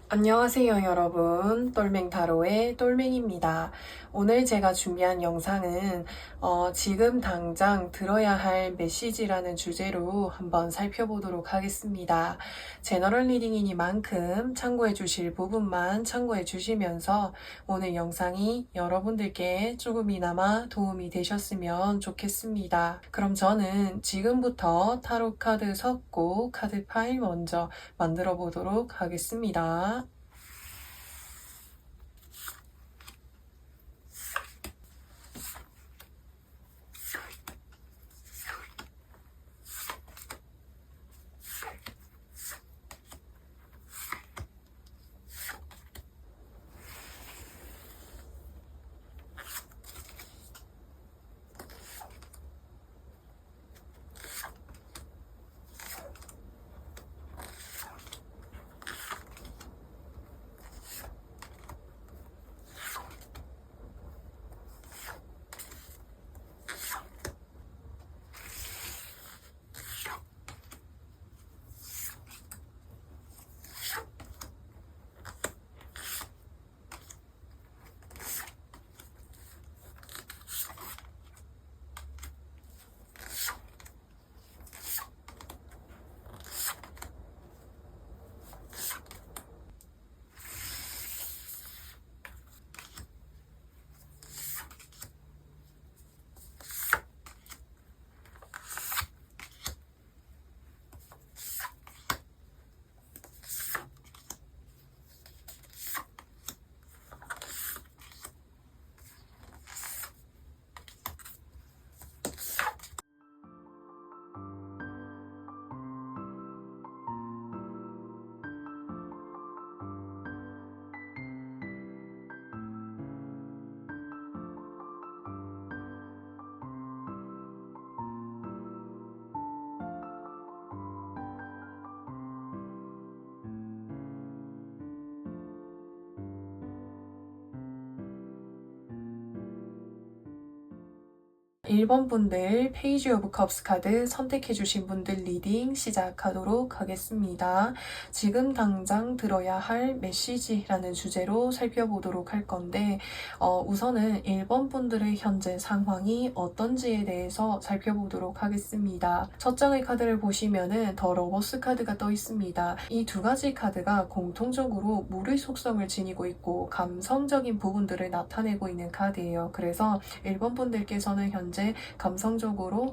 안녕하세요 여러분, 똘맹타로의 똘맹입니다. 오늘 제가 준비한 영상은 지금 당장 들어야 할 메시지라는 주제로 한번 살펴보도록 하겠습니다. 제너럴 리딩이니만큼 참고해 주실 부분만 참고해 주시면서 오늘 영상이 여러분들께 조금이나마 도움이 되셨으면 좋겠습니다. 그럼 저는 지금부터 타로 카드 섞고 카드 파일 먼저 만들어 보도록 하겠습니다. 일 번 분들 페이지 오브 컵스 카드 선택해주신 분들 리딩 시작하도록 하겠습니다. 지금 당장 들어야 할 메시지라는 주제로 살펴보도록 할 건데 우선은 1번 분들의 현재 상황이 어떤지에 대해서 살펴보도록 하겠습니다. 첫 장의 카드를 보시면은 더 러버스 카드가 떠 있습니다. 이 두 가지 카드가 공통적으로 물의 속성을 지니고 있고 감성적인 부분들을 나타내고 있는 카드예요. 그래서 1번 분들께서는 현재 감정적으로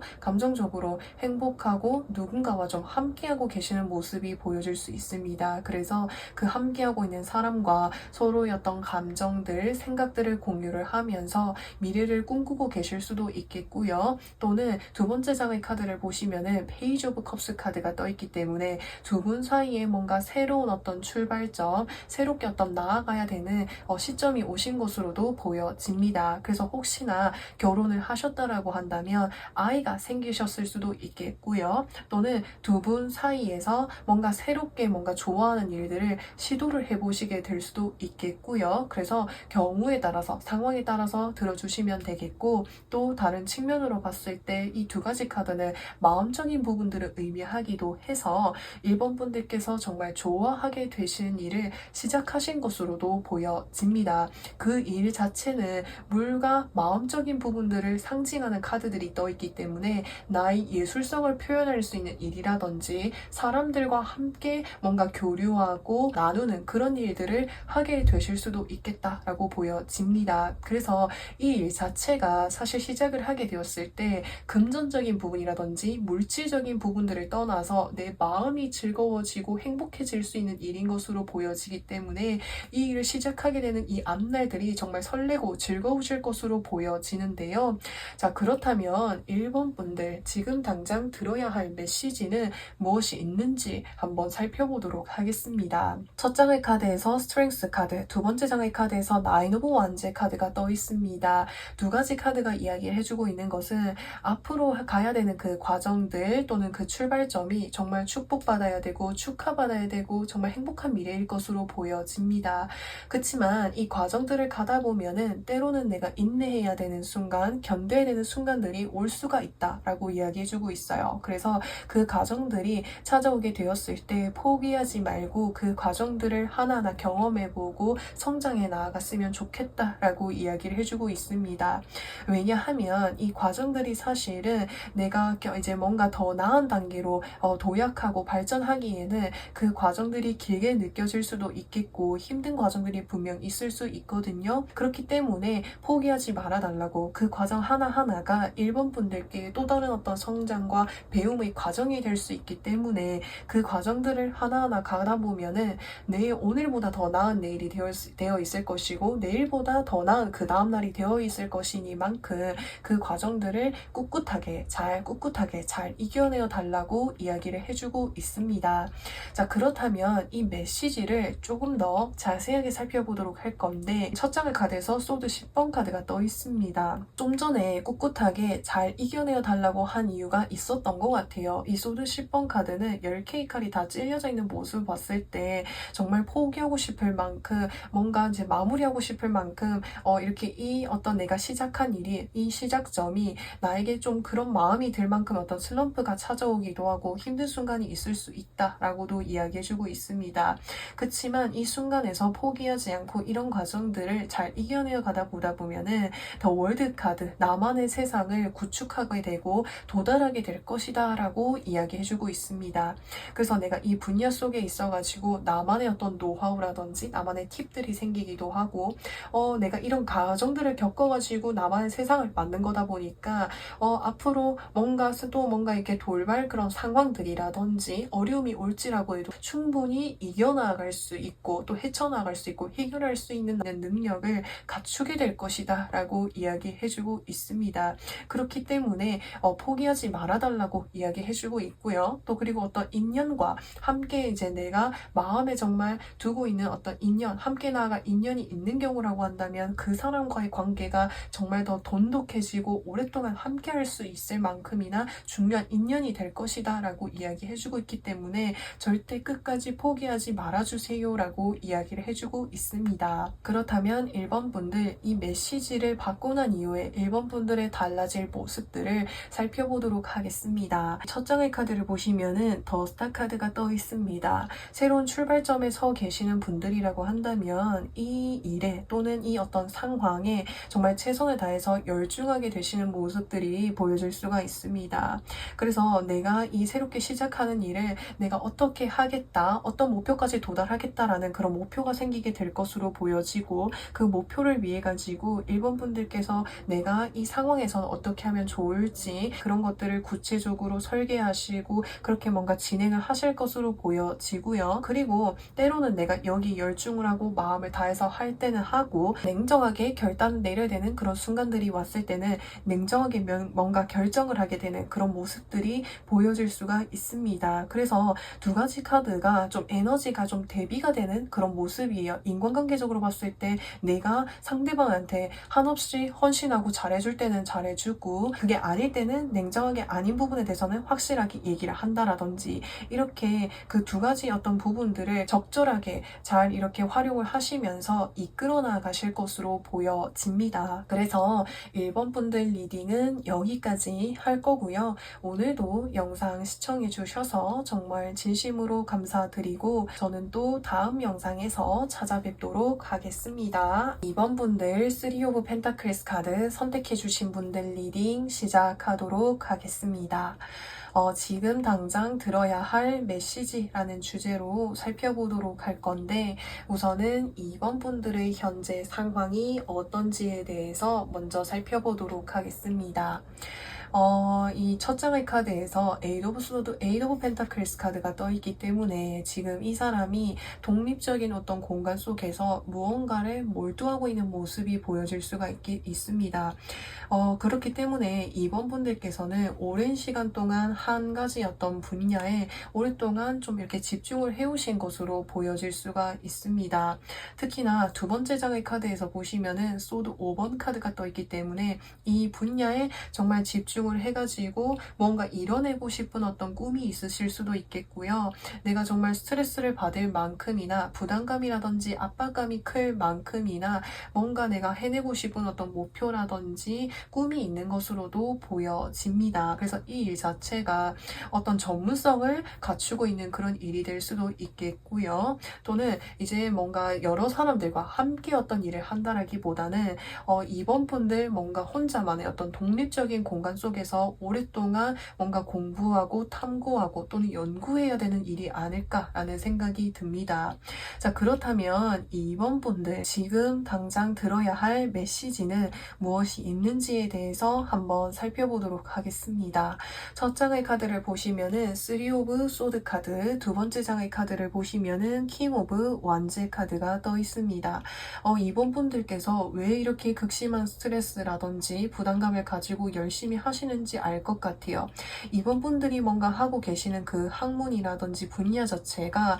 행복하고 누군가와 좀 함께하고 계시는 모습이 보여질 수 있습니다. 그래서 그 함께하고 있는 사람과 서로의 어떤 감정들, 생각들을 공유를 하면서 미래를 꿈꾸고 계실 수도 있겠고요. 또는 두 번째 장의 카드를 보시면은 페이지 오브 컵스 카드가 떠 있기 때문에 두 분 사이에 뭔가 새로운 어떤 출발점, 새롭게 어떤 나아가야 되는 시점이 오신 것으로도 보여집니다. 그래서 혹시나 결혼을 하셨다라고 한다면 아이가 생기셨을 수도 있겠고요. 또는 두 분 사이에서 뭔가 새롭게 뭔가 좋아하는 일들을 시도를 해보시게 될 수도 있겠고요. 그래서 경우에 따라서 상황에 따라서 들어주시면 되겠고, 또 다른 측면으로 봤을 때 이 두 가지 카드는 마음적인 부분들을 의미하기도 해서 1번 분들께서 정말 좋아하게 되시는 일을 시작하신 것으로도 보여집니다. 그 일 자체는 물과 마음적인 부분들을 상징하는 카드들이 떠있기 때문에 나의 예술성을 표현할 수 있는 일이라든지 사람들과 함께 뭔가 교류하고 나누는 그런 일들을 하게 되실 수도 있겠다라고 보여집니다. 그래서 이 일 자체가 사실 시작을 하게 되었을 때 금전적인 부분이라든지 물질적인 부분들을 떠나서 내 마음이 즐거워지고 행복해질 수 있는 일인 것으로 보여지기 때문에 이 일을 시작하게 되는 이 앞날들이 정말 설레고 즐거우실 것으로 보여지는데요. 자, 그렇다면 1번 분들 지금 당장 들어야 할 메시지는 무엇이 있는지 한번 살펴보도록 하겠습니다. 첫 장의 카드에서 스트렝스 카드, 두 번째 장의 카드에서 나인 오브 완즈 카드가 떠 있습니다. 두 가지 카드가 이야기를 해주고 있는 것은 앞으로 가야 되는 그 과정들 또는 그 출발점이 정말 축복받아야 되고 축하받아야 되고 정말 행복한 미래일 것으로 보여집니다. 그치만 이 과정들을 가다 보면은 때로는 내가 인내해야 되는 순간, 견뎌야 되는 않는 순간들이 올 수가 있다라고 이야기해주고 있어요. 그래서 그 과정들이 찾아오게 되었을 때 포기하지 말고 그 과정들을 하나하나 경험해보고 성장해 나아갔으면 좋겠다라고 이야기를 해주고 있습니다. 왜냐하면 이 과정들이 사실은 내가 이제 뭔가 더 나은 단계로 도약하고 발전하기에는 그 과정들이 길게 느껴질 수도 있겠고 힘든 과정들이 분명 있을 수 있거든요. 그렇기 때문에 포기하지 말아달라고, 그 과정 하나하나가 1번 분들께 또 다른 어떤 성장과 배움의 과정이 될 수 있기 때문에 그 과정들을 하나하나 가다 보면은 오늘보다 더 나은 내일이 되어 있을 것이고 내일보다 더 나은 그 다음날이 되어 있을 것이니만큼 그 과정들을 꿋꿋하게 잘 이겨내어 달라고 이야기를 해주고 있습니다. 자, 그렇다면 이 메시지를 조금 더 자세하게 살펴보도록 할 건데, 첫 장의 카드에서 소드 10번 카드가 떠 있습니다. 좀 전에 꿋꿋하게 잘 이겨내어 달라고 한 이유가 있었던 것 같아요. 이 소드 10번 카드는 10개의 칼이 다 찔려져 있는 모습을 봤을 때 정말 포기하고 싶을 만큼, 뭔가 이제 마무리하고 싶을 만큼 이렇게 이 어떤 내가 시작한 일이, 이 시작점이 나에게 좀 그런 마음이 들 만큼 어떤 슬럼프가 찾아오기도 하고 힘든 순간이 있을 수 있다라고도 이야기해주고 있습니다. 그렇지만 이 순간에서 포기하지 않고 이런 과정들을 잘 이겨내어 가다 보다 보면은 더 월드 카드, 나만의 세상을 구축하게 되고 도달하게 될 것이다 라고 이야기해주고 있습니다. 그래서 내가 이 분야 속에 있어가지고 나만의 어떤 노하우라든지 나만의 팁들이 생기기도 하고 내가 이런 과정들을 겪어가지고 나만의 세상을 만든 거다 보니까 앞으로 뭔가 이렇게 돌발 그런 상황들이라든지 어려움이 올지라고 해도 충분히 이겨나갈 수 있고 또 헤쳐나갈 수 있고 해결할 수 있는 능력을 갖추게 될 것이다 라고 이야기해주고 있습니다. 그렇기 때문에 포기하지 말아달라고 이야기해주고 있고요. 또 그리고 어떤 인연과 함께 이제 내가 마음에 정말 두고 있는 어떤 인연, 함께 나아갈 인연이 있는 경우라고 한다면 그 사람과의 관계가 정말 더 돈독해지고 오랫동안 함께 할 수 있을 만큼이나 중요한 인연이 될 것이다 라고 이야기해주고 있기 때문에 절대 끝까지 포기하지 말아주세요 라고 이야기를 해주고 있습니다. 그렇다면 1번 분들, 이 메시지를 받고 난 이후에 1번 분들의 달라질 모습들을 살펴보도록 하겠습니다. 첫 장의 카드를 보시면은 더 스타 카드가 떠 있습니다. 새로운 출발점에 서 계시는 분들이라고 한다면 이 일에 또는 이 어떤 상황에 정말 최선을 다해서 열중하게 되시는 모습들이 보여질 수가 있습니다. 그래서 내가 이 새롭게 시작하는 일을 내가 어떻게 하겠다, 어떤 목표까지 도달하겠다라는 그런 목표가 생기게 될 것으로 보여지고, 그 목표를 위해 가지고 1번 분들께서 내가 이 상황에서는 어떻게 하면 좋을지 그런 것들을 구체적으로 설계하시고 그렇게 뭔가 진행을 하실 것으로 보여지고요. 그리고 때로는 내가 여기 열중을 하고 마음을 다해서 할 때는 하고 냉정하게 결단을 내려야 되는 그런 순간들이 왔을 때는 냉정하게 뭔가 결정을 하게 되는 그런 모습들이 보여질 수가 있습니다. 그래서 두 가지 카드가 좀 에너지가 좀 대비가 되는 그런 모습이에요. 인간관계적으로 봤을 때 내가 상대방한테 한없이 헌신하고 잘해줄 때는 잘해주고 그게 아닐 때는 냉정하게 아닌 부분에 대해서는 확실하게 얘기를 한다라든지, 이렇게 그 두 가지 어떤 부분들을 적절하게 잘 이렇게 활용을 하시면서 이끌어 나가실 것으로 보여집니다. 그래서 1번 분들 리딩은 여기까지 할 거고요. 오늘도 영상 시청해 주셔서 정말 진심으로 감사드리고 저는 또 다음 영상에서 찾아뵙도록 하겠습니다. 2번 분들 3 오브 펜타클스 카드 선택해 주신 분들 리딩 시작하도록 하겠습니다. 지금 당장 들어야 할 메시지라는 주제로 살펴보도록 할 건데, 우선은 2번 분들의 현재 상황이 어떤지에 대해서 먼저 살펴보도록 하겠습니다. 이 첫 장의 카드에서 에이드 오브 소드, 에이드 오브 펜타클스 카드가 떠있기 때문에 지금 이 사람이 독립적인 어떤 공간 속에서 무언가를 몰두하고 있는 모습이 보여질 수가 있습니다. 그렇기 때문에 이번 분들께서는 오랜 시간 동안 한 가지 어떤 분야에 오랫동안 좀 이렇게 집중을 해오신 것으로 보여질 수가 있습니다. 특히나 두 번째 장의 카드에서 보시면은 소드 5번 카드가 떠있기 때문에 이 분야에 정말 집중 집중을 해가지고 뭔가 이뤄내고 싶은 어떤 꿈이 있으실 수도 있겠고요. 내가 정말 스트레스를 받을 만큼이나 부담감이라든지 압박감이 클 만큼이나 뭔가 내가 해내고 싶은 어떤 목표라든지 꿈이 있는 것으로도 보여집니다. 그래서 이 일 자체가 어떤 전문성을 갖추고 있는 그런 일이 될 수도 있겠고요. 또는 이제 뭔가 여러 사람들과 함께 어떤 일을 한다라기보다는 이번 분들 뭔가 혼자만의 어떤 독립적인 공간 속에서 오랫동안 뭔가 공부하고 탐구하고 또는 연구해야 되는 일이 아닐까라는 생각이 듭니다. 자, 그렇다면 이번 분들 지금 당장 들어야 할 메시지는 무엇이 있는지에 대해서 한번 살펴보도록 하겠습니다. 첫 장의 카드를 보시면은 3 오브 소드 카드, 두 번째 장의 카드를 보시면은 킹 오브 완즈 카드가 떠 있습니다. 이번 분들께서 왜 이렇게 극심한 스트레스라든지 부담감을 가지고 열심히 하시는지 알 것 같아요. 이번 분들이 뭔가 하고 계시는 그 학문이라든지 분야 자체가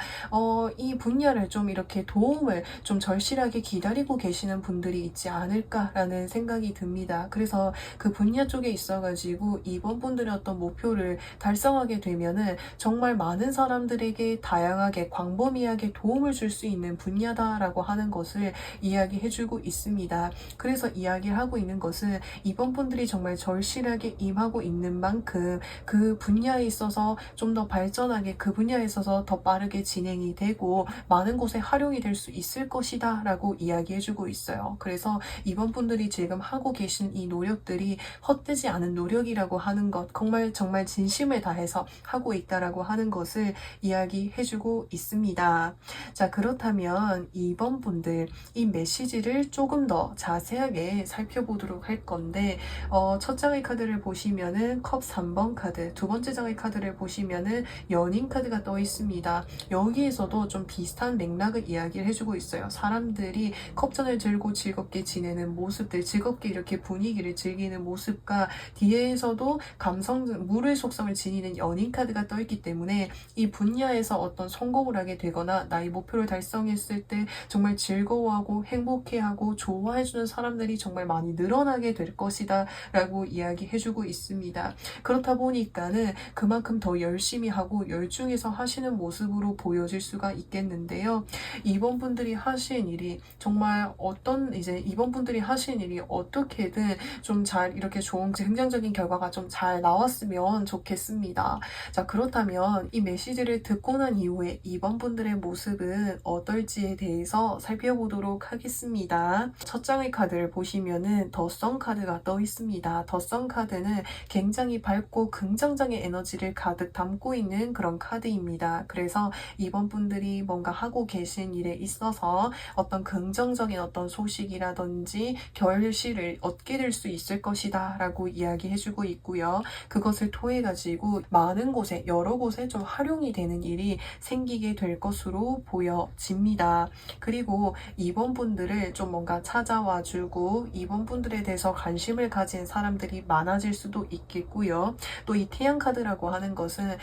이 분야를 좀 이렇게 도움을 좀 절실하게 기다리고 계시는 분들이 있지 않을까라는 생각이 듭니다. 그래서 그 분야 쪽에 있어가지고 이번 분들의 어떤 목표를 달성하게 되면은 정말 많은 사람들에게 다양하게 광범위하게 도움을 줄 수 있는 분야다라고 하는 것을 이야기해주고 있습니다. 그래서 이야기를 하고 있는 것은 이번 분들이 정말 절실하게 임하고 있는 만큼 그 분야에 있어서 좀 더 발전하게 그 분야에 있어서 더 빠르게 진행이 되고 많은 곳에 활용이 될 수 있을 것이다 라고 이야기해주고 있어요. 그래서 이번 분들이 지금 하고 계신 이 노력들이 헛되지 않은 노력이라고 하는 것, 정말 진심을 다해서 하고 있다라고 하는 것을 이야기해주고 있습니다. 자, 그렇다면 이번 분들 이 메시지를 조금 더 자세하게 살펴보도록 할 건데 첫 장의 카드를 보시면은 컵 3번 카드, 두 번째 장의 카드를 보시면은 연인 카드가 떠 있습니다. 여기에서도 좀 비슷한 맥락을 이야기를 해주고 있어요. 사람들이 컵잔을 들고 즐겁게 지내는 모습들, 즐겁게 이렇게 분위기를 즐기는 모습과 뒤에서도 물의 속성을 지니는 연인 카드가 떠 있기 때문에 이 분야에서 어떤 성공을 하게 되거나 나의 목표를 달성했을 때 정말 즐거워하고 행복해하고 좋아해주는 사람들이 정말 많이 늘어나게 될 것이다 라고 이야기해주고 있습니다. 그렇다 보니까는 그만큼 더 열심히 하고 열중해서 하시는 모습으로 보여질 수가 있겠는데요. 이번 분들이 하신 일이 정말 이번 분들이 하신 일이 어떻게든 좀 잘 이렇게 좋은 긍정적인 결과가 좀 잘 나왔으면 좋겠습니다. 자, 그렇다면 이 메시지를 듣고 난 이후에 이번 분들의 모습은 어떨지에 대해서 살펴보도록 하겠습니다. 첫 장의 카드를 보시면은 더 선 카드가 떠 있습니다. 더 선 카드는 굉장히 밝고 긍정적인 에너지를 가득 담고 있는 그런 카드입니다. 그래서 이번 분들이 뭔가 하고 계신 일에 있어서 어떤 긍정적인 어떤 소식이라든지 결실을 얻게 될 수 있을 것이다 라고 이야기해주고 있고요. 그것을 통해 가지고 많은 곳에 여러 곳에 좀 활용이 되는 일이 생기게 될 것으로 보여집니다. 그리고 이번 분들을 좀 뭔가 찾아와주고 이번 분들에 대해서 관심을 가진 사람들이 많아질 수도 있겠고요. 또 이 태양 카드라고 하는 것은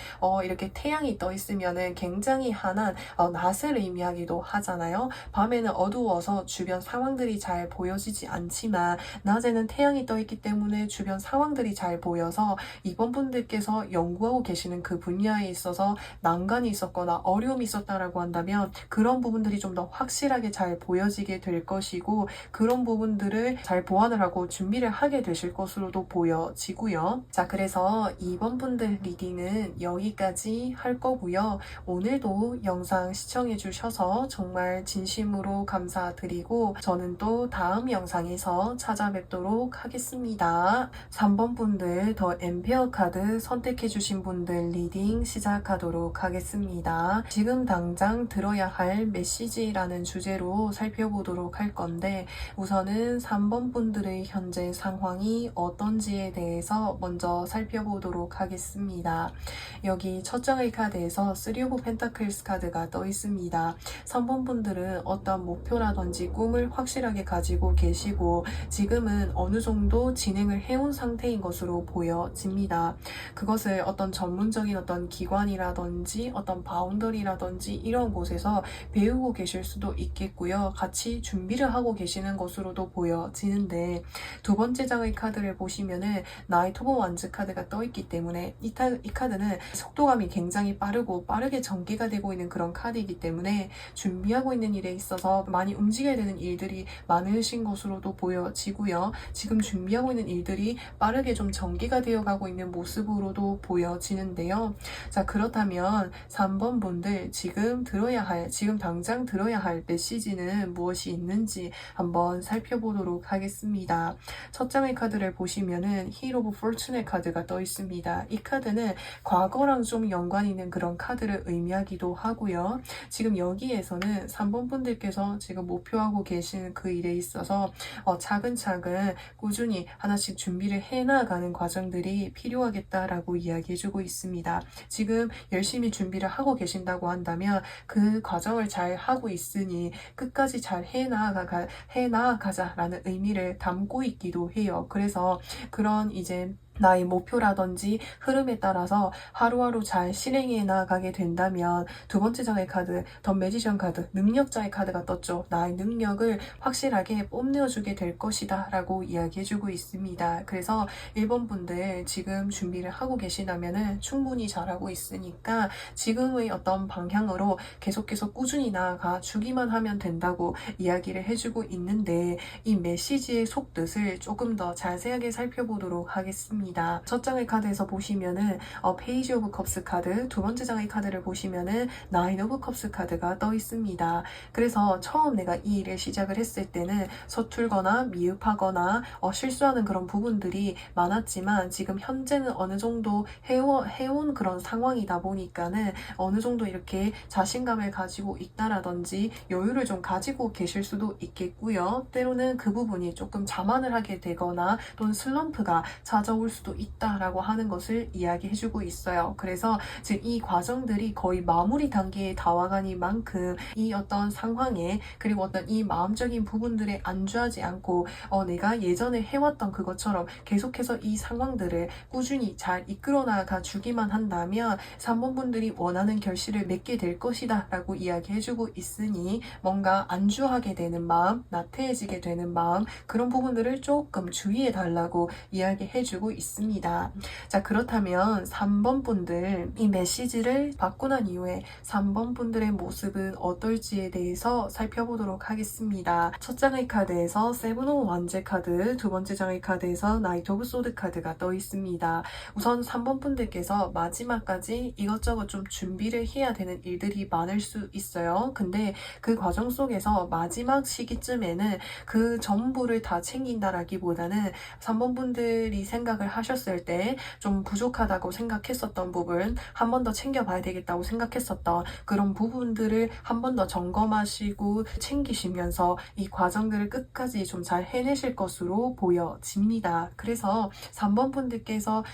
이렇게 태양이 떠 있으면은 굉장히 환한 낮을 의미하기도 하잖아요. 밤에는 어두워서 주변 상황들이 잘 보여지지 않지만 낮에는 태양이 떠 있기 때문에 주변 상황들이 잘 보여서 이번 분들께서 연구하고 계시는 그 분야에 있어서 난관이 있었거나 어려움이 있었다라고 한다면 그런 부분들이 좀 더 확실하게 잘 보여지게 될 것이고 그런 부분들을 잘 보완을 하고 준비를 하게 되실 것으로도 보여지고요. 자, 그래서 이번 분들 리딩은 여기까지 할 거고요. 오늘도 영상 시청해 주셔서 정말 진심으로 감사드리고 저는 또 다음 영상에서 찾아뵙도록 하겠습니다. 3번 분들 더 엠페어 카드 선택해 주신 분들 리딩 시작하도록 하겠습니다. 지금 당장 들어야 할 메시지라는 주제로 살펴보도록 할 건데 우선은 3번 분들의 현재 상황이 어떤지에 대해서 먼저 살펴보도록 하겠습니다. 여기 첫 장의 카드에서 3 오브 펜타클스 카드가 떠 있습니다. 3번 분들은 어떤 목표라든지 꿈을 확실하게 가지고 계시고 지금은 어느 정도 진행을 해온 상태인 것으로 보여집니다. 그것을 어떤 전문적인 어떤 기관이라든지 어떤 바운더리라든지 이런 곳에서 배우고 계실 수도 있겠고요. 같이 준비를 하고 계시는 것으로도 보여지는데 두 번째 장의 카드를 보시면은 나이트 오브 완즈 카드가 떠있기 때문에 이 카드는 속도감이 굉장히 빠르게 전개가 되고 있는 그런 카드이기 때문에 준비하고 있는 일에 있어서 많이 움직여야 되는 일들이 많으신 것으로도 보여지고요. 지금 준비하고 있는 일들이 빠르게 좀 전개가 되어가고 있는 모습으로도 보여지는데요. 자, 그렇다면 3번 분들 지금 당장 들어야 할 메시지는 무엇이 있는지 한번 살펴보도록 하겠습니다. 첫 장의 카드를 보시면은 힐 오브 포춘의 카드가 떠 있습니다. 이 카드는 과거랑 좀 연관이 있는 그런 카드를 의미하기도 하고요. 지금 여기에서는 3번 분들께서 지금 목표하고 계시는 그 일에 있어서 차근차근 꾸준히 하나씩 준비를 해나가는 과정들이 필요하겠다라고 이야기해주고 있습니다. 지금 열심히 준비를 하고 계신다고 한다면 그 과정을 잘 하고 있으니 끝까지 잘 해나가자라는 의미를 담고 있기도 해요. 그래서 그런 이제 나의 목표라든지 흐름에 따라서 하루하루 잘 실행해 나가게 된다면 두 번째 장의 카드, 더 매지션 카드, 능력자의 카드가 떴죠. 나의 능력을 확실하게 뽐내어주게 될 것이다 라고 이야기해주고 있습니다. 그래서 1번 분들 지금 준비를 하고 계시다면 충분히 잘하고 있으니까 지금의 어떤 방향으로 계속 꾸준히 나아가 주기만 하면 된다고 이야기를 해주고 있는데 이 메시지의 속뜻을 조금 더 자세하게 살펴보도록 하겠습니다. 첫 장의 카드에서 보시면은 페이지 오브 컵스 카드, 두 번째 장의 카드를 보시면은 나인 오브 컵스 카드가 떠 있습니다. 그래서 처음 내가 이 일을 시작을 했을 때는 서툴거나 미흡하거나 실수하는 그런 부분들이 많았지만 지금 현재는 어느 정도 해온 그런 상황이다 보니까는 어느 정도 이렇게 자신감을 가지고 있다라든지 여유를 좀 가지고 계실 수도 있겠고요. 때로는 그 부분이 조금 자만을 하게 되거나 또는 슬럼프가 찾아올 수도 있다라고 하는 것을 이야기해주고 있어요. 그래서 지금 이 과정들이 거의 마무리 단계에 다와가니만큼 이 어떤 상황에 그리고 어떤 이 마음적인 부분들에 안주하지 않고 내가 예전에 해왔던 그것처럼 계속해서 이 상황들을 꾸준히 잘 이끌어 나가 주기만 한다면 3번 분들이 원하는 결실을 맺게 될 것이다 라고 이야기해주고 있으니 뭔가 안주하게 되는 마음, 나태해지게 되는 마음 그런 부분들을 조금 주의해 달라고 이야기해주고 있습니다. 자, 그렇다면 3번 분들 이 메시지를 받고 난 이후에 3번 분들의 모습은 어떨지에 대해서 살펴보도록 하겠습니다. 첫 장의 카드에서 세븐 오브 완제 카드, 두 번째 장의 카드에서 나이트 오브 소드 카드가 떠 있습니다. 우선 3번 분들께서 마지막까지 이것저것 좀 준비를 해야 되는 일들이 많을 수 있어요. 근데 그 과정 속에서 마지막 시기쯤에는 그 전부를 다 챙긴다라기보다는 3번 분들이 생각을 하셨을 때 좀 부족하다고 생각했었던 부분, 한 번 더 챙겨봐야 되겠다고 생각했었던 그런 부분들을 한 번 더 점검하시고 챙기시면서 이 과정들을 끝까지 좀 잘 해내실 것으로 보여집니다. 그래서 3번 분들께서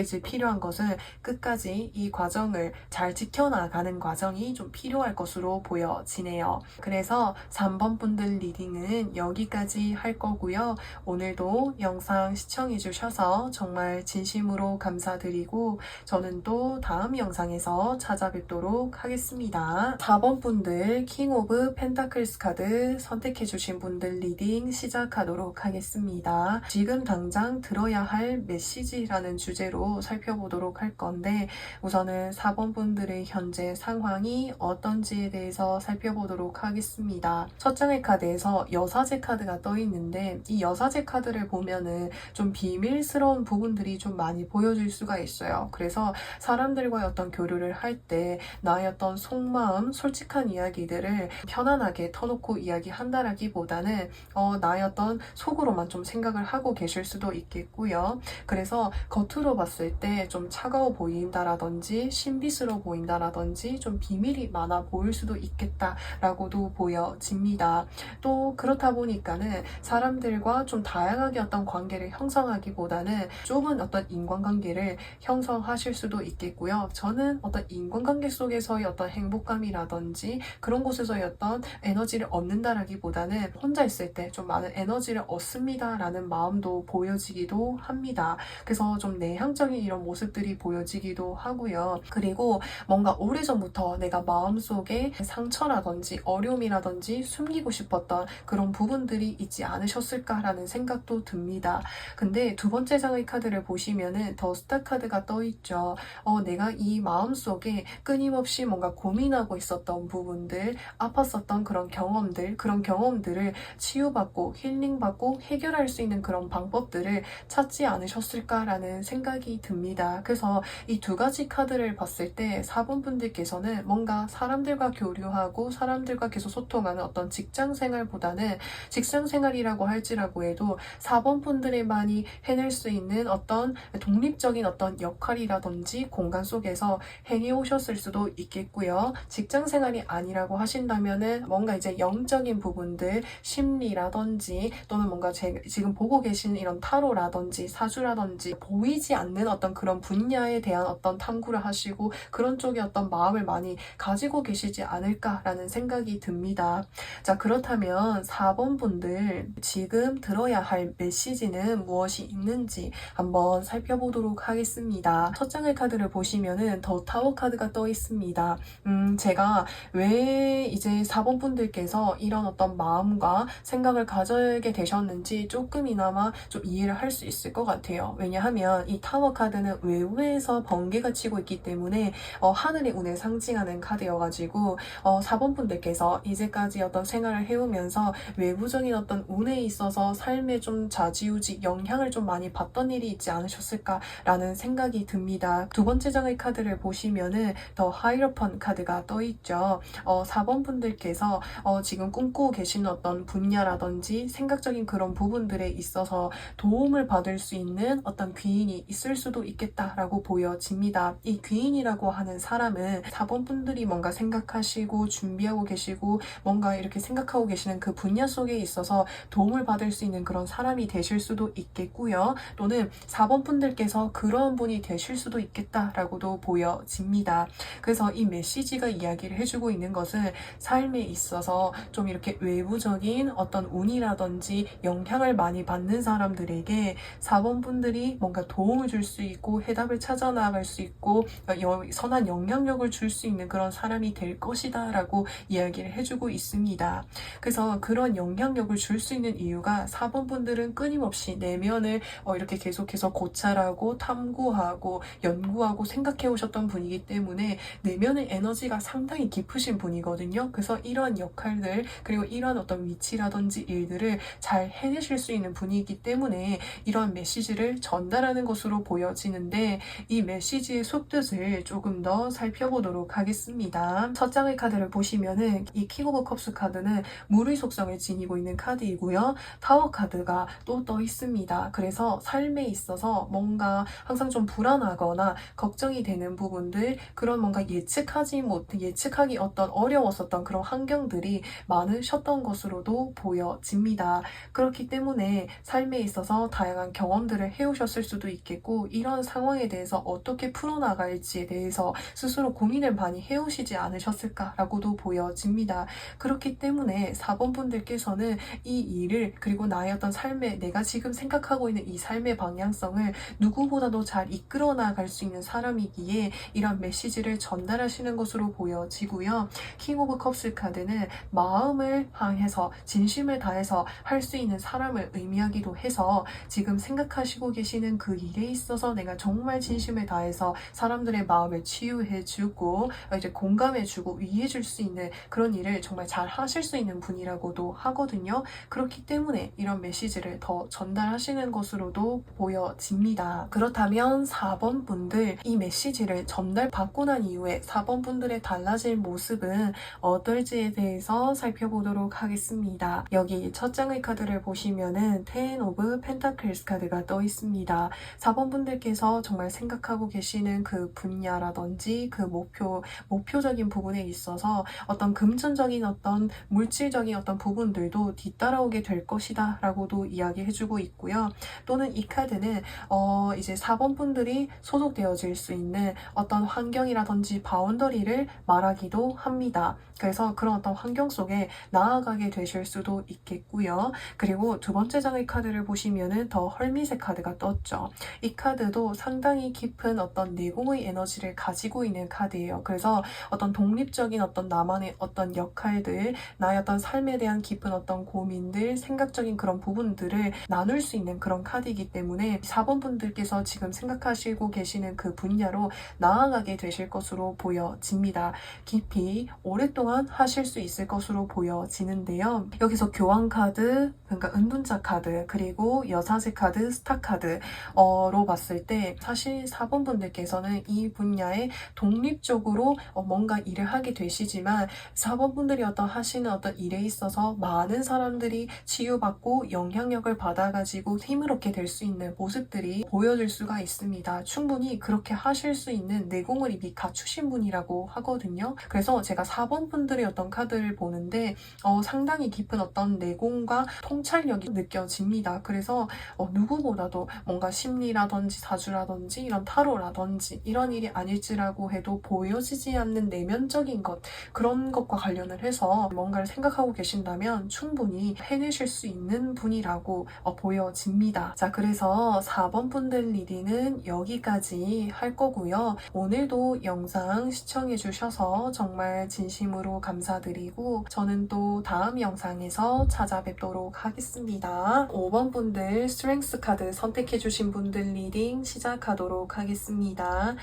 이제 필요한 것은 끝까지 이 과정을 잘 지켜나가는 과정이 좀 필요할 것으로 보여지네요. 그래서 3번 분들 리딩은 여기까지 할 거고요. 오늘도 영상 시청해 주셔서 정말 진심으로 감사드리고 저는 또 다음 영상에서 찾아뵙도록 하겠습니다. 4번 분들 킹 오브 펜타클스 카드 선택해 주신 분들 리딩 시작하도록 하겠습니다. 지금 당장 들어야 할 메시지라는 주제로 살펴보도록 할 건데 우선은 4번 분들의 현재 상황이 어떤지에 대해서 살펴보도록 하겠습니다. 첫 장의 카드에서 여사제 카드가 떠 있는데 이 여사제 카드를 보면은 좀 비밀스러운 부분들이 좀 많이 보여질 수가 있어요. 그래서 사람들과의 어떤 교류를 할 때 나의 어떤 속마음, 솔직한 이야기들을 편안하게 터놓고 이야기한다라기보다는 나의 어떤 속으로만 좀 생각을 하고 계실 수도 있겠고요. 그래서 겉으로 봤을 때 좀 차가워 보인다라든지 신비스러워 보인다라든지 좀 비밀이 많아 보일 수도 있겠다라고도 보여집니다. 또 그렇다 보니까는 사람들과 좀 다양하게 어떤 관계를 형성하기보다는 좁은 어떤 인간관계를 형성하실 수도 있겠고요. 저는 어떤 인간관계 속에서의 어떤 행복감이라든지 그런 곳에서의 어떤 에너지를 얻는다라기보다는 혼자 있을 때 좀 많은 에너지를 얻습니다 라는 마음도 보여지기도 합니다. 그래서 좀 내향적인 이런 모습들이 보여지기도 하고요. 그리고 뭔가 오래전부터 내가 마음속에 상처라든지 어려움이라든지 숨기고 싶었던 그런 부분들이 있지 않으셨을까라는 생각도 듭니다. 근데 두 번째 장의 장의 카드를 보시면은 더 스타 카드가 떠 있죠. 내가 이 마음속에 끊임없이 뭔가 고민하고 있었던 부분들, 아팠었던 그런 경험들을 치유받고 힐링받고 해결할 수 있는 그런 방법들을 찾지 않으셨을까라는 생각이 듭니다. 그래서 이 두 가지 카드를 봤을 때 4번 분들께서는 뭔가 사람들과 교류하고 사람들과 계속 소통하는 어떤 직장 생활보다는 직장 생활이라고 할지라고 해도 4번 분들에만이 해낼 수 있는 어떤 독립적인 어떤 역할이라든지 공간 속에서 해내오셨을 수도 있겠고요. 직장 생활이 아니라고 하신다면은 뭔가 이제 영적인 부분들, 심리라든지 또는 뭔가 지금 보고 계신 이런 타로라든지 사주라든지 보이지 않는 어떤 그런 분야에 대한 어떤 탐구를 하시고 그런 쪽에 어떤 마음을 많이 가지고 계시지 않을까라는 생각이 듭니다. 자, 그렇다면 4번 분들 지금 들어야 할 메시지는 무엇이 있는지 한번 살펴보도록 하겠습니다. 첫 장의 카드를 보시면은 더 타워 카드가 떠 있습니다. 제가 왜 이제 4번 분들께서 이런 어떤 마음과 생각을 가지게 되셨는지 조금이나마 좀 이해를 할 수 있을 것 같아요. 왜냐하면 이 타워 카드는 외부에서 번개가 치고 있기 때문에 하늘의 운을 상징하는 카드여가지고 4번 분들께서 이제까지 어떤 생활을 해오면서 외부적인 어떤 운에 있어서 삶에 좀 좌지우지 영향을 좀 많이 받던 일이 있지 않으셨을까라는 생각이 듭니다. 두 번째 장의 카드를 보시면은 더 하이로펀 카드가 떠 있죠. 4번 분들께서 지금 꿈꾸고 계시는 어떤 분야라든지 생각적인 그런 부분들에 있어서 도움을 받을 수 있는 어떤 귀인이 있을 수도 있겠다라고 보여집니다. 이 귀인이라고 하는 사람은 4번 분들이 뭔가 생각하시고 준비하고 계시고 뭔가 이렇게 생각하고 계시는 그 분야 속에 있어서 도움을 받을 수 있는 그런 사람이 되실 수도 있겠고요. 또는 4번 분들께서 그런 분이 되실 수도 있겠다라고도 보여집니다. 그래서 이 메시지가 이야기를 해주고 있는 것은 삶에 있어서 좀 이렇게 외부적인 어떤 운이라든지 영향을 많이 받는 사람들에게 4번 분들이 뭔가 도움을 줄 수 있고 해답을 찾아 나갈 수 있고 선한 영향력을 줄 수 있는 그런 사람이 될 것이다 라고 이야기를 해주고 있습니다. 그래서 그런 영향력을 줄 수 있는 이유가 4번 분들은 끊임없이 내면을 이렇게 계속해서 고찰하고 탐구하고 연구하고 생각해 오셨던 분이기 때문에 내면의 에너지가 상당히 깊으신 분이거든요. 그래서 이러한 역할들 그리고 이러한 어떤 위치라든지 일들을 잘 해내실 수 있는 분이기 때문에 이러한 메시지를 전달하는 것으로 보여지는데 이 메시지의 속뜻을 조금 더 살펴보도록 하겠습니다. 첫 장의 카드를 보시면은 이 킹 오브 컵스 카드는 물의 속성을 지니고 있는 카드이고요. 타워 카드가 또 떠 있습니다. 그래서 삶에 있어서 뭔가 항상 좀 불안하거나 걱정이 되는 부분들 그런 뭔가 예측하기 어떤 어려웠었던 그런 환경들이 많으셨던 것으로도 보여집니다. 그렇기 때문에 삶에 있어서 다양한 경험들을 해오셨을 수도 있겠고 이런 상황에 대해서 어떻게 풀어나갈지에 대해서 스스로 고민을 많이 해오시지 않으셨을까라고도 보여집니다. 그렇기 때문에 4번 분들께서는 이 일을 그리고 나의 어떤 삶에 내가 지금 생각하고 있는 이 삶의 방향성을 누구보다도 잘 이끌어 나갈 수 있는 사람이기에 이런 메시지를 전달하시는 것으로 보여지고요. 킹 오브 컵스 카드는 마음을 향해서 진심을 다해서 할 수 있는 사람을 의미하기도 해서 지금 생각하시고 계시는 그 일에 있어서 내가 정말 진심을 다해서 사람들의 마음을 치유해주고 이제 공감해주고 위해줄 수 있는 그런 일을 정말 잘 하실 수 있는 분이라고도 하거든요. 그렇기 때문에 이런 메시지를 더 전달하시는 것으로도 보여집니다. 그렇다면 4번 분들 이 메시지를 전달받고 난 이후에 4번 분들의 달라질 모습은 어떨지에 대해서 살펴보도록 하겠습니다. 여기 첫 장의 카드를 보시면은 Ten of Pentacles 카드가 떠 있습니다. 4번 분들께서 정말 생각하고 계시는 그 분야라든지 그 목표적인 부분에 있어서 어떤 금전적인 어떤 물질적인 어떤 부분들도 뒤따라오게 될 것이다 라고도 이야기해주고 있고요. 또는 이 카드는 이제 4번 분들이 소속되어질 수 있는 어떤 환경이라든지 바운더리를 말하기도 합니다. 그래서 그런 어떤 환경 속에 나아가게 되실 수도 있겠고요. 그리고 두 번째 장의 카드를 보시면은 더 헐밋의 카드가 떴죠. 이 카드도 상당히 깊은 어떤 내공의 에너지를 가지고 있는 카드예요. 그래서 어떤 독립적인 어떤 나만의 어떤 역할들, 나의 어떤 삶에 대한 깊은 어떤 고민들, 생각적인 그런 부분들을 나눌 수 있는 그런 카드이기 때문에 때문에 4번 분들께서 지금 생각하시고 계시는 그 분야로 나아가게 되실 것으로 보여집니다. 깊이 오랫동안 하실 수 있을 것으로 보여지는데요. 여기서 교환 카드, 그러니까 은둔자 카드, 그리고 여사제 카드, 스타 카드로 봤을 때 사실 4번 분들께서는 이 분야에 독립적으로 뭔가 일을 하게 되시지만 4번 분들이 하시는 어떤 일에 있어서 많은 사람들이 치유받고 영향력을 받아가지고 힘을 얻게 될 수 있는 모습들이 보여질 수가 있습니다. 충분히 그렇게 하실 수 있는 내공을 이미 갖추신 분이라고 하거든요. 그래서 제가 4번 분들의 어떤 카드를 보는데 상당히 깊은 어떤 내공과 통찰력이 느껴집니다. 그래서 누구보다도 뭔가 심리라든지 사주라든지 이런 타로라든지 이런 일이 아닐지라고 해도 보여지지 않는 내면적인 것, 그런 것과 관련을 해서 뭔가를 생각하고 계신다면 충분히 해내실 수 있는 분이라고 보여집니다. 자, 그래서 4번 분들 리딩은 여기까지 할 거고요. 오늘도 영상 시청해 주셔서 정말 진심으로 감사드리고 저는 또 다음 영상에서 찾아뵙도록 하겠습니다. 5번 분들 스트렝스 카드 선택해 주신 분들 리딩 시작하도록 하겠습니다.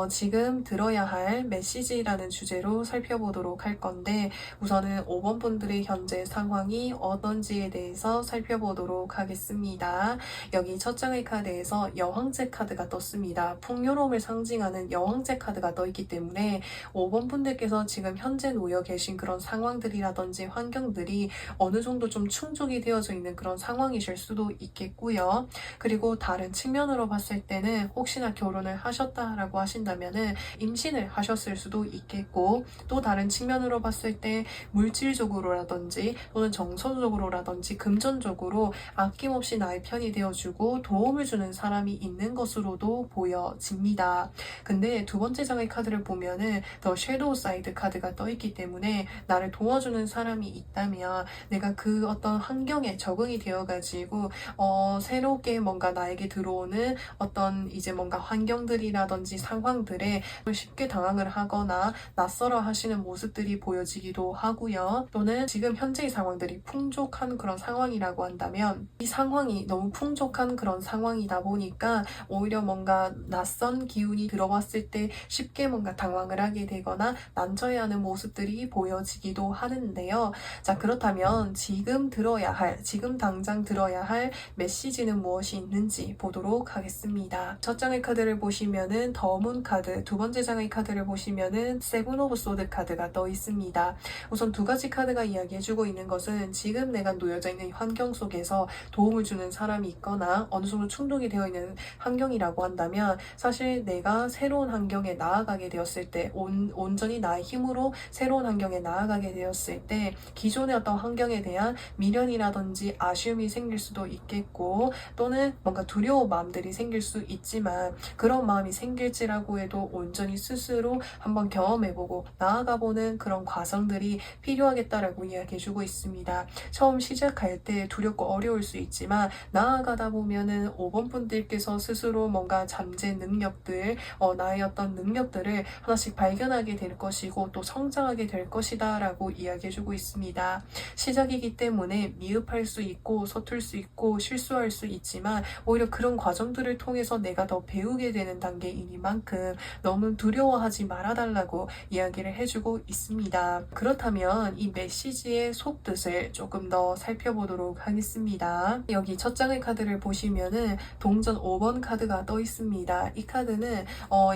지금 들어야 할 메시지라는 주제로 살펴보도록 할 건데 우선은 5번 분들의 현재 상황이 어떤지에 대해서 살펴보도록 하겠습니다. 여기 첫 장의 카드에서 여왕제 카드가 떴습니다. 풍요로움을 상징하는 여왕제 카드가 떠있기 때문에 5번 분들께서 지금 현재 놓여 계신 그런 상황들이라든지 환경들이 어느 정도 좀 충족이 되어져 있는 그런 상황이실 수도 있겠고요. 그리고 다른 측면으로 봤을 때는 혹시나 결혼을 하셨다라고 하신다면은 임신을 하셨을 수도 있겠고 또 다른 측면으로 봤을 때 물질적으로라든지 또는 정서적으로라든지 금전적으로 아낌없이 나의 편이 되어주고 도움을 주는 사람이 있는 것으로도 보여집니다. 근데 두 번째 장의 카드를 보면은 더 섀도우 사이드 카드가 떠있기 때문에 나를 도와주는 사람이 있다면 내가 그 어떤 환경에 적응이 되어가지고 새롭게 뭔가 나에게 들어오는 어떤 이제 뭔가 환경들이라든지 상황들에 쉽게 당황을 하거나 낯설어 하시는 모습들이 보여지기도 하고요. 또는 지금 현재의 상황들이 풍족한 그런 상황이라고 한다면 이 상황이 너무 풍족한 그런 상황이다 보니까 오히려 뭔가 낯선 기운이 들어왔을 때 쉽게 뭔가 당황을 하게 되거나 난처해 하는 모습들이 보여지기도 하는데요. 자, 그렇다면 지금 당장 들어야 할 메시지는 무엇이 있는지 보도록 하겠습니다. 첫 장의 카드를 보시면은 더문 카드, 두 번째 장의 카드를 보시면은 세븐 오브 소드 카드가 떠 있습니다. 우선 두 가지 카드가 이야기해주고 있는 것은 지금 내가 놓여져 있는 환경 속에서 도움을 주는 사람이 있거나 어느 정도 충족이 되어 있는 환경이라고 한다면 사실 내가 새로운 환경에 나아가게 되었을 때 온전히 나의 힘으로 새로운 환경에 나아가게 되었을 때 기존의 어떤 환경에 대한 미련이라든지 아쉬움이 생길 수도 있겠고 또는 뭔가 두려운 마음들이 생길 수 있지만 그런 마음이 생길지라고 해도 온전히 스스로 한번 경험해보고 나아가보는 그런 과정들이 필요하겠다라고 이야기해주고 있습니다. 처음 시작할 때 두렵고 어려울 수 있지만 나아가다 보면은 5번 분들께서 스스로 뭔가 잠재 능력들, 나의 어떤 능력들을 하나씩 발견하게 될 것이고 또 성장하게 될 것이다 라고 이야기해주고 있습니다. 시작이기 때문에 미흡할 수 있고 서툴 수 있고 실수할 수 있지만 오히려 그런 과정들을 통해서 내가 더 배우게 되는 단계이니만큼 너무 두려워하지 말아달라고 이야기를 해주고 있습니다. 그렇다면 이 메시지의 속뜻을 조금 더 살펴보도록 하겠습니다. 여기 첫 장의 카드를 보시면은 동전 5번 카드가 떠 있습니다. 이 카드는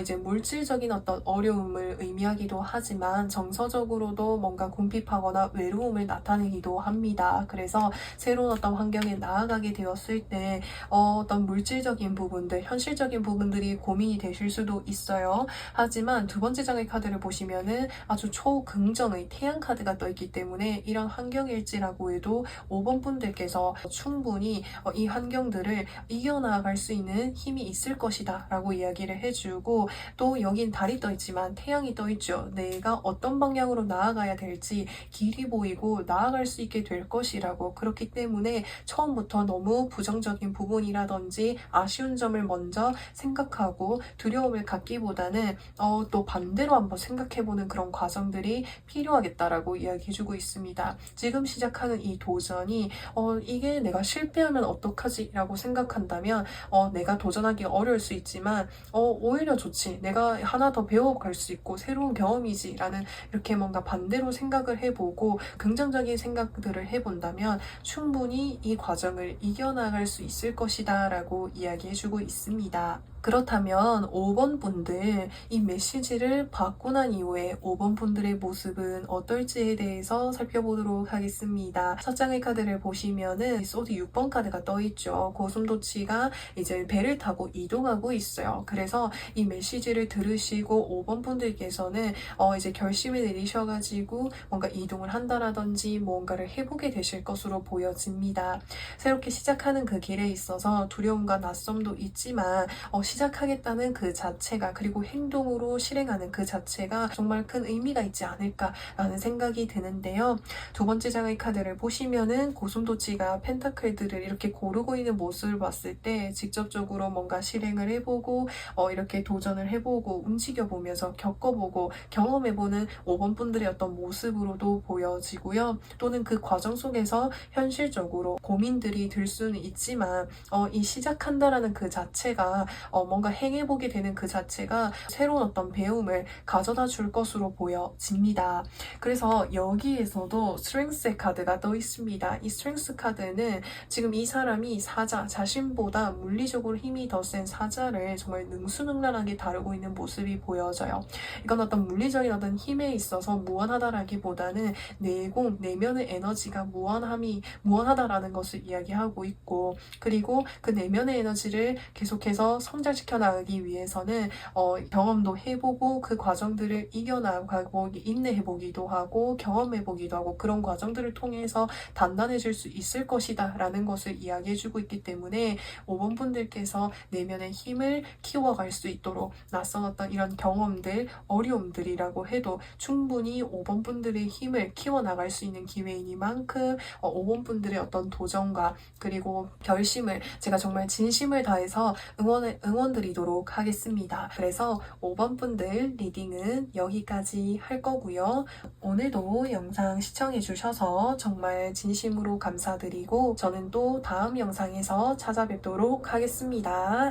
이제 물질적인 어떤 어려움을 의미하기도 하지만 정서적으로도 뭔가 궁핍하거나 외로움을 나타내기도 합니다. 그래서 새로운 어떤 환경에 나아가게 되었을 때 어떤 물질적인 부분들, 현실적인 부분들이 고민이 되실 수도 있어요. 하지만 두 번째 장의 카드를 보시면은 아주 초긍정의 태양 카드가 떠 있기 때문에 이런 환경일지라고 해도 5번 분들께서 충분히 이 환경들을 이겨나갈 수 있는 힘이 있을 것이다 라고 이야기를 해주고 또 여긴 달이 떠 있지만 태양이 떠 있죠. 내가 어떤 방향으로 나아가야 될지 길이 보이고 나아갈 수 있게 될 것이라고 그렇기 때문에 처음부터 너무 부정적인 부분이라든지 아쉬운 점을 먼저 생각하고 두려움을 갖기보다는 또 반대로 한번 생각해보는 그런 과정들이 필요하겠다라고 이야기해주고 있습니다. 지금 시작하는 이 도전이 이게 내가 실패하면 어떡하지? 라고 생각한다면 내가 도전하기 어려울 수 있지만 오히려 좋지. 내가 하나 더 배워갈 수 있고 새로운 경험이지 라는 이렇게 뭔가 반대로 생각을 해보고 긍정적인 생각들을 해본다면 충분히 이 과정을 이겨나갈 수 있을 것이다 라고 이야기해주고 있습니다. 그렇다면 5번 분들, 이 메시지를 받고 난 이후에 5번 분들의 모습은 어떨지에 대해서 살펴보도록 하겠습니다. 첫 장의 카드를 보시면은 소드 6번 카드가 떠있죠. 고슴도치가 이제 배를 타고 이동하고 있어요. 그래서 이 메시지를 들으시고 5번 분들께서는 이제 결심을 내리셔가지고 뭔가 이동을 한다라든지 뭔가를 해보게 되실 것으로 보여집니다. 새롭게 시작하는 그 길에 있어서 두려움과 낯섦도 있지만 시작하겠다는 그 자체가, 그리고 행동으로 실행하는 그 자체가 정말 큰 의미가 있지 않을까라는 생각이 드는데요. 두 번째 장의 카드를 보시면은 고슴도치가 펜타클들을 이렇게 고르고 있는 모습을 봤을 때 직접적으로 뭔가 실행을 해보고 이렇게 도전을 해보고 움직여보면서 겪어보고 경험해보는 5번 분들의 어떤 모습으로도 보여지고요. 또는 그 과정 속에서 현실적으로 고민들이 들 수는 있지만 이 시작한다라는 그 자체가 뭔가 행해보게 되는 그 자체가 새로운 어떤 배움을 가져다 줄 것으로 보여집니다. 그래서 여기에서도 스트렝스 카드가 떠 있습니다. 이 스트렝스 카드는 지금 이 사람이 사자, 자신보다 물리적으로 힘이 더 센 사자를 정말 능수능란하게 다루고 있는 모습이 보여져요. 이건 어떤 물리적인 어떤 힘에 있어서 무한하다라기보다는 내공, 내면의 에너지가 무한하다라는 것을 이야기하고 있고, 그리고 그 내면의 에너지를 계속해서 성장시켜 나가기 위해서는 경험도 해보고 그 과정들을 이겨나가고 인내해보기도 하고 경험해보기도 하고 그런 과정들을 통해서 단단해질 수 있을 것이다 라는 것을 이야기해주고 있기 때문에 5번 분들께서 내면의 힘을 키워갈 수 있도록 낯선 어떤 이런 경험들, 어려움들이라고 해도 충분히 5번 분들의 힘을 키워나갈 수 있는 기회이니만큼 5번 분들의 어떤 도전과 그리고 결심을 제가 정말 진심을 다해서 응원드리도록 하겠습니다. 그래서 5번 분들 리딩은 여기까지 할 거고요. 오늘도 영상 시청해주셔서 정말 진심으로 감사드리고 저는 또 다음 영상에서 찾아뵙도록 하겠습니다.